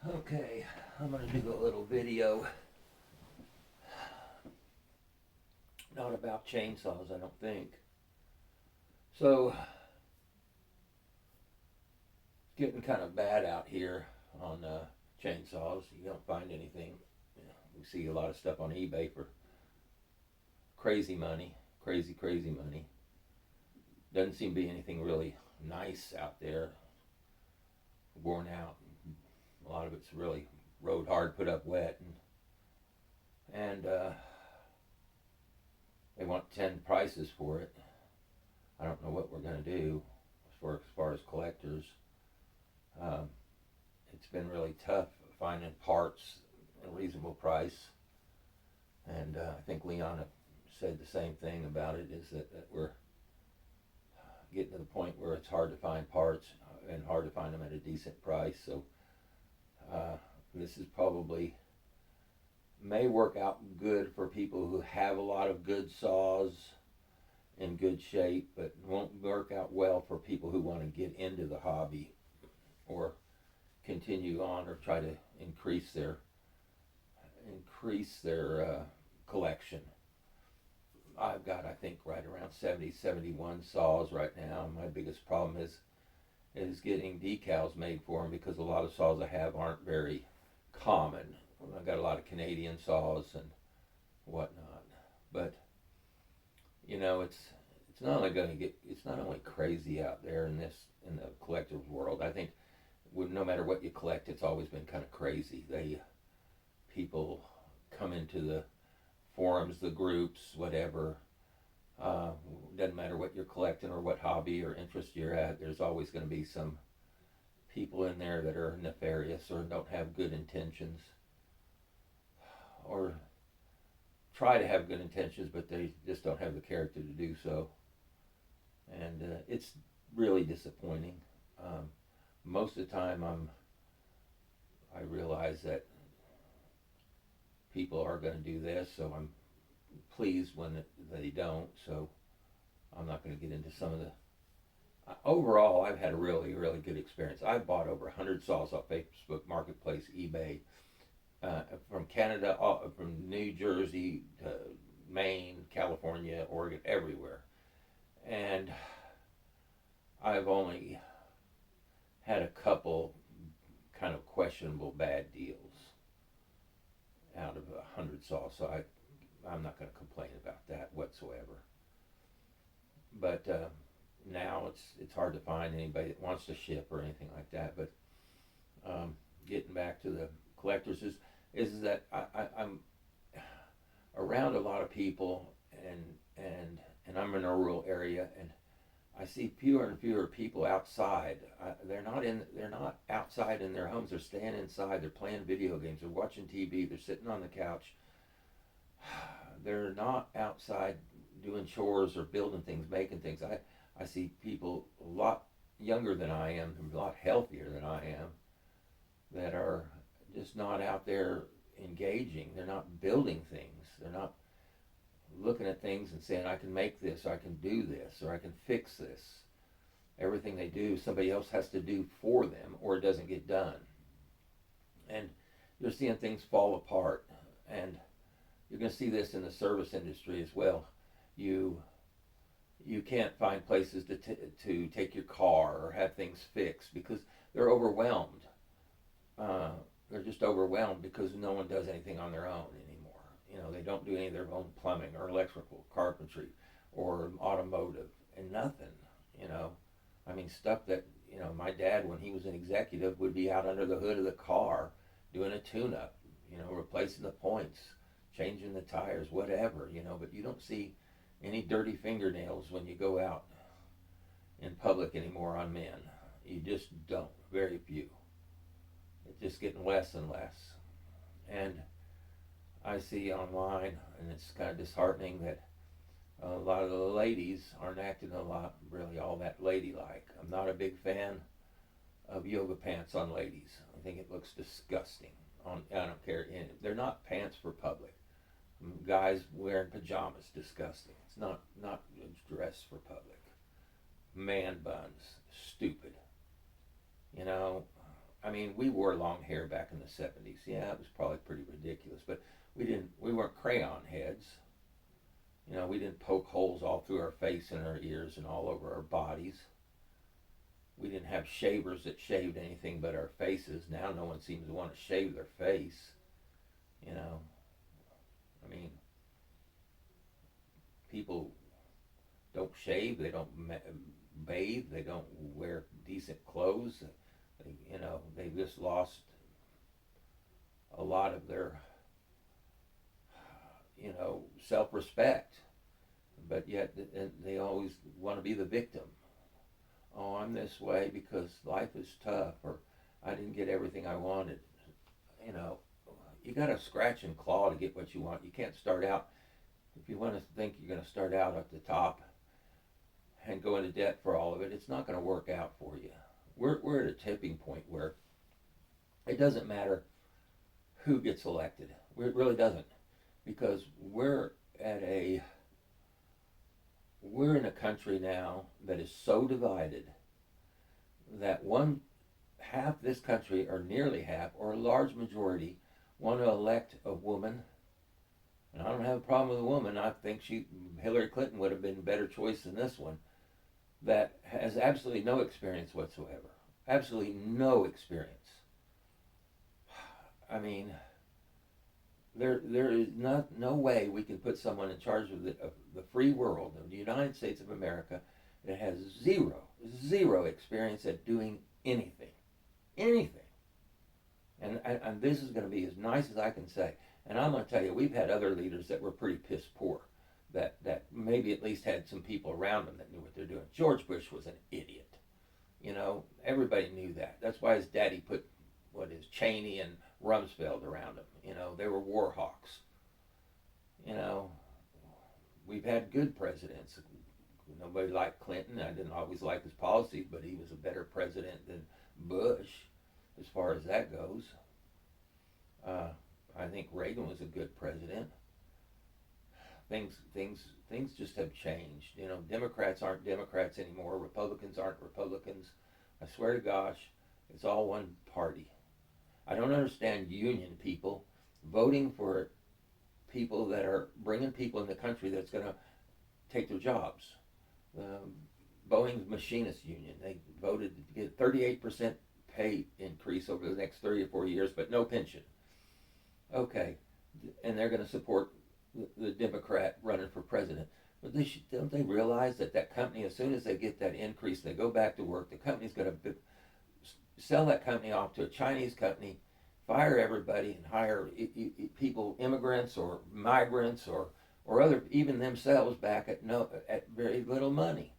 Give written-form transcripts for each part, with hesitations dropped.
Okay, I'm gonna do a little video, not about chainsaws, I don't think. So, it's getting kind of bad out here on chainsaws. You don't find anything. We see a lot of stuff on eBay for crazy money, crazy money. Doesn't seem to be anything really nice out there, worn out. A lot of it's really rode hard, put up wet, and they want 10 prices for it. I don't know what we're going to do as far as collectors. Um, it's been really tough finding parts at a reasonable price, and I think Leon said the same thing about it. Is that we're getting to the point where it's hard to find parts and hard to find them at a decent price. So uh, this is probably may work out good for people who have a lot of good saws in good shape, but won't work out well for people who want to get into the hobby or continue on or try to increase their collection. I've got, I think, right around 70, 71 saws right now. My biggest problem is getting decals made for them because a lot of saws I have aren't very common. I've got a lot of Canadian saws and whatnot, but it's not only going to get it's not only crazy out there in the collector's world. I think no matter what you collect, it's always been kind of crazy. People come into the forums, the groups, whatever. Uh, doesn't matter what you're collecting or what hobby or interest you're at. There's always going to be some people in there that are nefarious or don't have good intentions, or try to have good intentions, but they just don't have the character to do so. And it's really disappointing. Um, most of the time, I realize that people are going to do this, so I'm pleased when they don't. So I'm not going to get into some of the. Overall, I've had a really good experience. I've bought over 100 saws off Facebook Marketplace, eBay, from Canada, from New Jersey to Maine, California, Oregon, everywhere. And I've only had a couple kind of questionable bad deals out of 100 saws. So I'm not going to complain about that whatsoever. But now it's hard to find anybody that wants to ship or anything like that. But getting back to the collectors is that I'm around a lot of people, and I'm in a rural area, and I see fewer and fewer people outside. They're not outside in their homes. They're staying inside. They're playing video games. They're watching TV. They're sitting on the couch. They're not outside doing chores or building things, making things. I see people a lot younger than I am, a lot healthier than I am, that are just not out there engaging. They're not building things. They're not looking at things and saying, I can make this, or I can do this, or I can fix this. Everything they do, somebody else has to do for them, or it doesn't get done. And you're seeing things fall apart. And you're going to see this in the service industry as well. You can't find places to take your car or have things fixed because they're overwhelmed. Uh, they're just overwhelmed because no one does anything on their own anymore. They don't do any of their own plumbing or electrical, carpentry, or automotive, and nothing. You know, I mean, stuff that my dad, when he was an executive, would be out under the hood of the car doing a tune-up. Replacing the points, changing the tires, whatever. But you don't see any dirty fingernails when you go out in public anymore on men. You just don't. Very few. It's just getting less and less. And I see online, and it's kind of disheartening that a lot of the ladies aren't acting a lot, really, all that ladylike. I'm not a big fan of yoga pants on ladies. I think it looks disgusting. I don't care. They're not pants for public. Guys wearing pajamas, disgusting. It's not a dress for public. Man buns, stupid. I mean, we wore long hair back in the 70s. Yeah, it was probably pretty ridiculous, but we weren't crayon heads. We didn't poke holes all through our face and our ears and all over our bodies. We didn't have shavers that shaved anything but our faces. Now no one seems to want to shave their face. You know, I mean, people don't shave, they don't bathe, they don't wear decent clothes. They've just lost a lot of their, self-respect. But yet they always want to be the victim. Oh, I'm this way because life is tough, or I didn't get everything I wanted. You know, you got to scratch and claw to get what you want. You can't start out, if you want to think you're going to start out at the top and go into debt for all of it, it's not going to work out for you. We're at a tipping point where it doesn't matter who gets elected. It really doesn't, because we're in a country now that is so divided that one half this country, or nearly half, or a large majority, want to elect a woman. And I don't have a problem with a woman. I think Hillary Clinton would have been a better choice than this one, that has absolutely no experience whatsoever. Absolutely no experience. I mean, there is no way we can put someone in charge of the free world, of the United States of America, that has zero experience at doing anything. And this is going to be as nice as I can say. And I'm going to tell you, we've had other leaders that were pretty piss poor, that maybe at least had some people around them that knew what they're doing. George Bush was an idiot. Everybody knew that. That's why his daddy put Cheney and Rumsfeld around him. They were war hawks. We've had good presidents. Nobody liked Clinton. I didn't always like his policies, but he was a better president than Bush, as far as that goes. I think Reagan was a good president. Things just have changed. Democrats aren't Democrats anymore. Republicans aren't Republicans. I swear to gosh, it's all one party. I don't understand union people voting for people that are bringing people in the country that's going to take their jobs. Boeing's machinist union, they voted to get 38% pay increase over the next 3 or 4 years, but no pension. Okay, and they're going to support the Democrat running for president. But don't they realize that company, as soon as they get that increase, they go back to work, the company's going to sell that company off to a Chinese company, fire everybody, and hire people, immigrants or migrants or other, even themselves, back at very little money.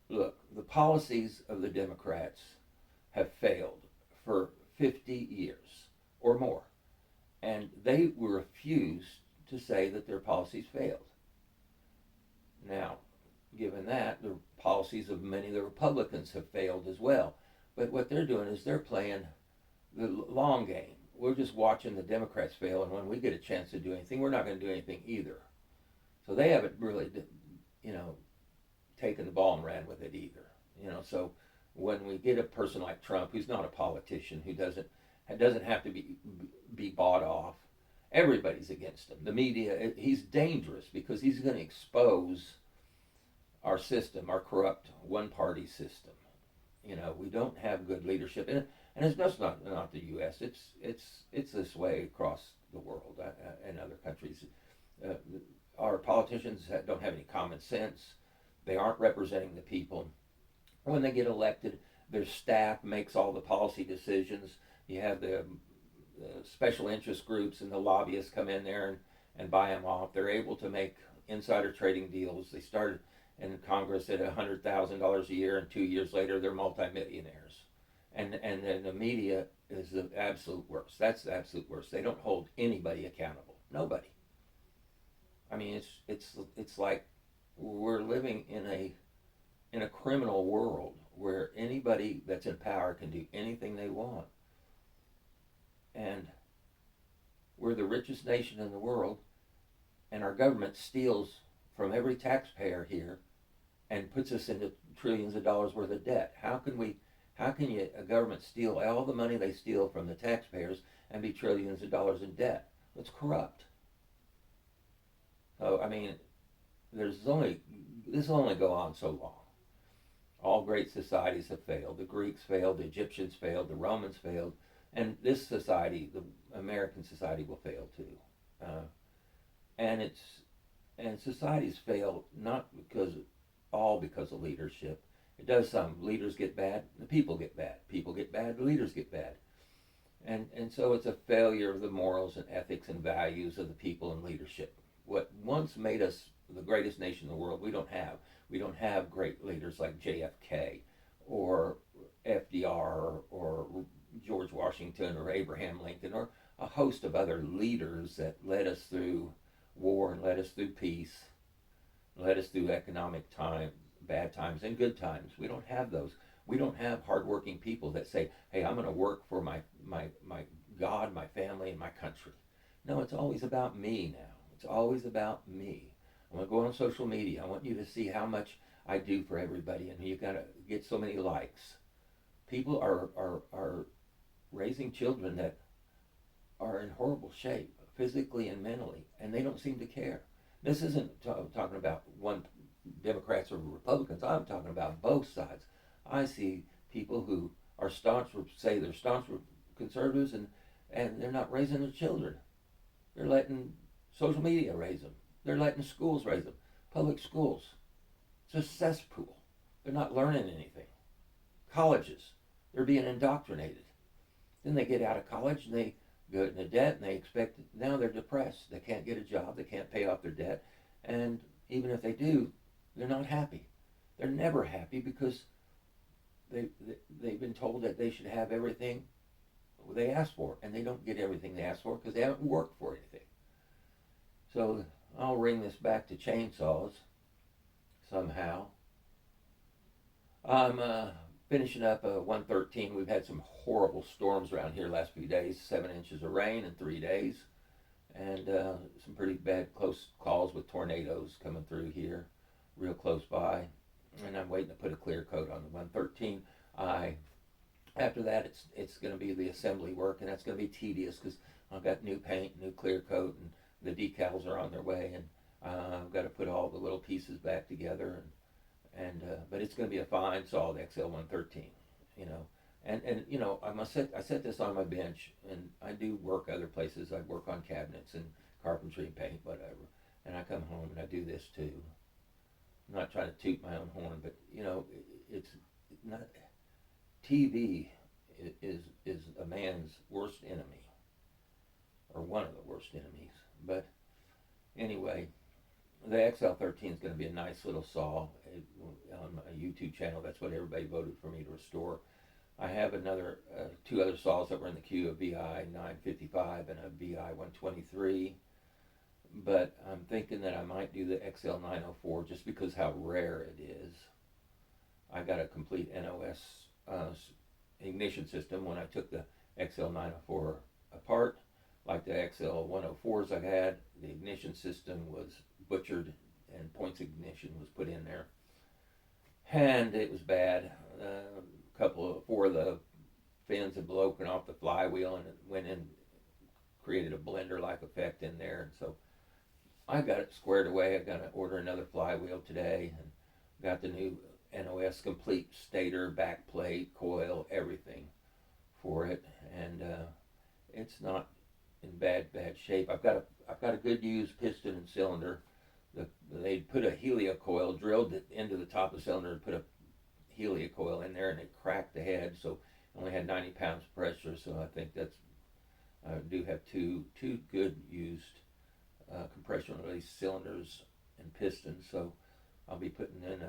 Look, the policies of the Democrats have failed for 50 years or more, and they refuse to say that their policies failed. Now, given that, the policies of many of the Republicans have failed as well. But what they're doing is they're playing the long game. We're just watching the Democrats fail, and when we get a chance to do anything, we're not going to do anything either. So they haven't really, taken the ball and ran with it either. So when we get a person like Trump, who's not a politician, who doesn't have to be bought off, everybody's against him. The media, he's dangerous because he's going to expose our system, our corrupt one-party system. We don't have good leadership, and it's just not the U.S. It's this way across the world and other countries. Our politicians don't have any common sense. They aren't representing the people. When they get elected, their staff makes all the policy decisions. You have the special interest groups and the lobbyists come in there and buy them off. They're able to make insider trading deals. They started in Congress at $100,000 a year, and 2 years later they're multimillionaires. And then the media is the absolute worst. That's the absolute worst. They don't hold anybody accountable. Nobody. I mean, it's like we're living in a criminal world where anybody that's in power can do anything they want. And we're the richest nation in the world, and our government steals from every taxpayer here and puts us into trillions of dollars worth of debt. How can a government steal all the money they steal from the taxpayers and be trillions of dollars in debt? It's corrupt. So I mean, there's only this will only go on so long. All great societies have failed. The Greeks failed, the Egyptians failed, the Romans failed, and this society, the American society, will fail too. Uh, and it's and societies fail not because of leadership. It does some. Leaders get bad, the people get bad. People get bad, the leaders get bad. And so it's a failure of the morals and ethics and values of the people in leadership. What once made us the greatest nation in the world, we don't have. We don't have great leaders like JFK or FDR or George Washington or Abraham Lincoln or a host of other leaders that led us through war and led us through peace, led us through economic time, bad times and good times. We don't have those. We don't have hardworking people that say, "Hey, I'm going to work for my God, my family, and my country." No, it's always about me now. It's always about me. I want to go on social media. I want you to see how much I do for everybody, and you got to get so many likes. People are raising children that are in horrible shape, physically and mentally, and they don't seem to care. This isn't talking about one Democrats or Republicans. I'm talking about both sides. I see people who are say they're staunch conservatives, and they're not raising their children. They're letting social media raise them. They're letting schools raise them. Public schools. It's a cesspool. They're not learning anything. Colleges. They're being indoctrinated. Then they get out of college and they go into debt and they expect, now they're depressed. They can't get a job. They can't pay off their debt. And even if they do, they're not happy. They're never happy because they've been told that they should have everything they ask for, and they don't get everything they ask for because they haven't worked for anything. So I'll bring this back to chainsaws somehow. I'm finishing up 113. We've had some horrible storms around here last few days, 7 inches of rain in 3 days, and some pretty bad close calls with tornadoes coming through here, real close by. And I'm waiting to put a clear coat on the 113. After that, it's going to be the assembly work, and that's going to be tedious because I've got new paint, new clear coat, and the decals are on their way, and I've got to put all the little pieces back together, but it's going to be a fine saw, the XL113, you know. And you know, I set this on my bench, and I do work other places. I work on cabinets and carpentry and paint, whatever. And I come home and I do this too. I'm not trying to toot my own horn, but you know, it's not. TV is a man's worst enemy, or one of the worst enemies. But anyway, the XL13 is going to be a nice little saw on my YouTube channel. That's what everybody voted for me to restore. I have another two other saws that were in the queue, a VI 955 and a VI 123. But I'm thinking that I might do the XL 904 just because how rare it is. I got a complete NOS ignition system when I took the XL 904 apart. Like the XL 104s I had, the ignition system was butchered and points ignition was put in there. And it was bad. Four of the fins had broken off the flywheel, and it went in, created a blender-like effect in there. And so I got it squared away. I got to order another flywheel today, and got the new NOS complete stator, back plate, coil, everything for it, and it's not in bad shape. I've got a good used piston and cylinder. They put a helicoil, drilled it into the top of the cylinder, and put a helicoil in there, and it cracked the head, so it only had 90 pounds of pressure. So I think I do have two good used compression release cylinders and pistons. So I'll be putting in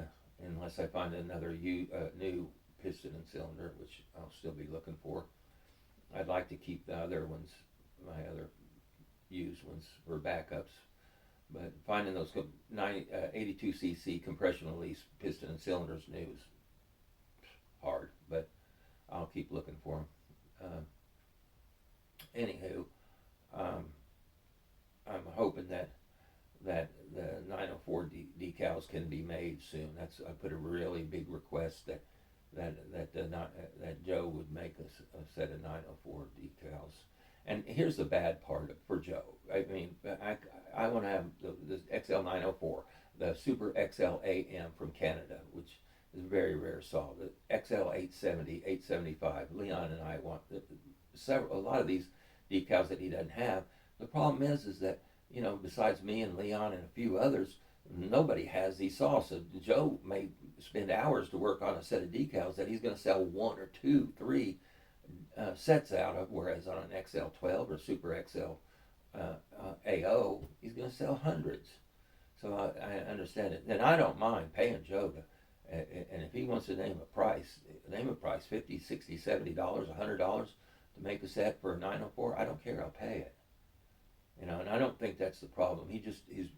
unless I find another new piston and cylinder, which I'll still be looking for. I'd like to keep the other ones, my other used ones, for backups. But finding those 82cc compression release piston and cylinders new is hard, but I'll keep looking for them. Anywho, I'm hoping that that the 904 decals can be made soon. I put a really big request that Joe would make a set of 904 decals. And here's the bad part for Joe. I mean, I want to have the XL 904, the Super XL AM from Canada, which is a very rare saw. The XL 870, 875. Leon and I want a lot of these decals that he doesn't have. The problem is that, you know, besides me and Leon and a few others, nobody has these saws. So Joe may spend hours to work on a set of decals that he's going to sell one or two, three sets out of, whereas on an XL12 or Super XL AO, he's going to sell hundreds. So I understand it. And I don't mind paying Joe to, and if he wants to name a price, $50, $60, $70, $100 to make a set for a 904, I don't care, I'll pay it. You know, and I don't think that's the problem.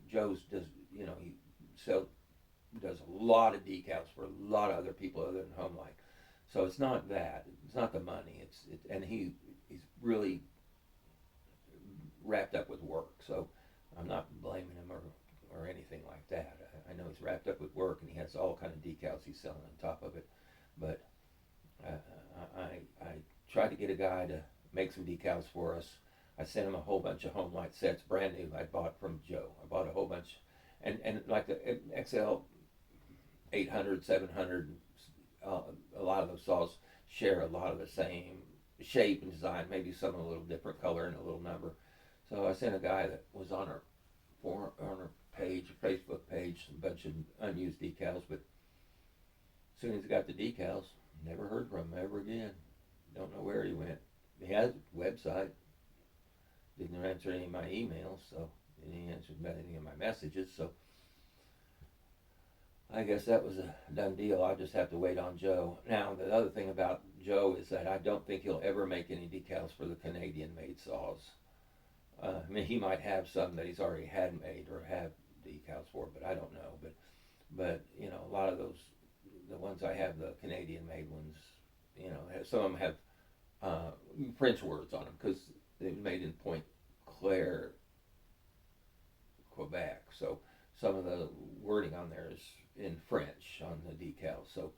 Joe's does, you know, does a lot of decals for a lot of other people other than Home Light. So it's not that. It's not the money. And he's really wrapped up with work. So I'm not blaming him or anything like that. I know he's wrapped up with work and he has all kind of decals he's selling on top of it. But I tried to get a guy to make some decals for us. I sent him a whole bunch of Home Light sets, brand new, I bought from Joe. I bought a whole bunch. And like the XL 800, 700, a lot of those saws share a lot of the same shape and design, maybe some a little different color and a little number. So I sent a guy that was on our page, Facebook page, a bunch of unused decals, but as soon as he got the decals, never heard from him ever again. Don't know where he went. He has a website. Didn't answer any of my emails, so he didn't answer any of my messages, so I guess that was a done deal. I'll just have to wait on Joe. Now, the other thing about Joe is that I don't think he'll ever make any decals for the Canadian-made saws. I mean, he might have some that he's already had made or have decals for, but I don't know. But you know, a lot of those, the ones I have, the Canadian-made ones, you know, some of them have French words on them because they're made in Pointe Claire, Quebec. So some of the wording on there is in French on the decals. So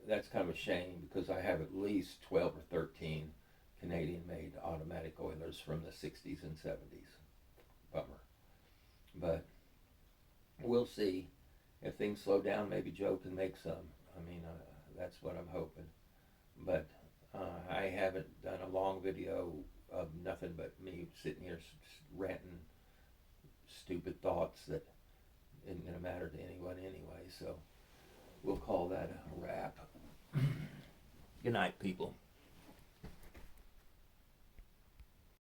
that's kind of a shame because I have at least 12 or 13 Canadian-made automatic oilers from the 60s and 70s. Bummer. But we'll see. If things slow down, maybe Joe can make some. I mean, that's what I'm hoping. But I haven't done a long video of nothing but me sitting here ranting stupid thoughts that isn't going to matter to anyone anyway. So we'll call that a wrap. Good night, people.